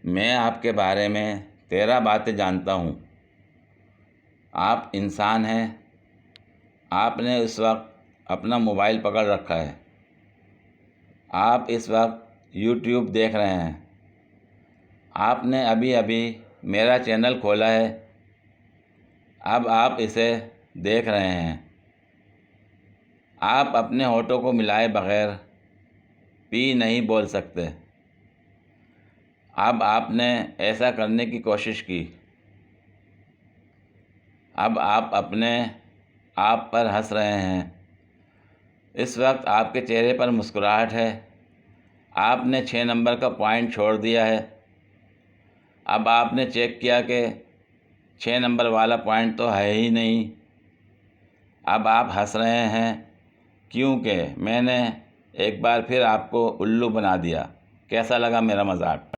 मैं आपके बारे में 13 बातें जानता हूँ। आप इंसान हैं। आपने इस वक्त अपना मोबाइल पकड़ रखा है। आप इस वक्त यूट्यूब देख रहे हैं। आपने अभी अभी मेरा चैनल खोला है। अब आप इसे देख रहे हैं। आप अपने होठों को मिलाए बगैर पी नहीं बोल सकते। अब आपने ऐसा करने की कोशिश की। अब आप अपने आप पर हंस रहे हैं। इस वक्त आपके चेहरे पर मुस्कुराहट है। आपने 6 नंबर का पॉइंट छोड़ दिया है। अब आपने चेक किया कि 6 नंबर वाला पॉइंट तो है ही नहीं। अब आप हंस रहे हैं क्योंकि मैंने एक बार फिर आपको उल्लू बना दिया। कैसा लगा मेरा मजाक?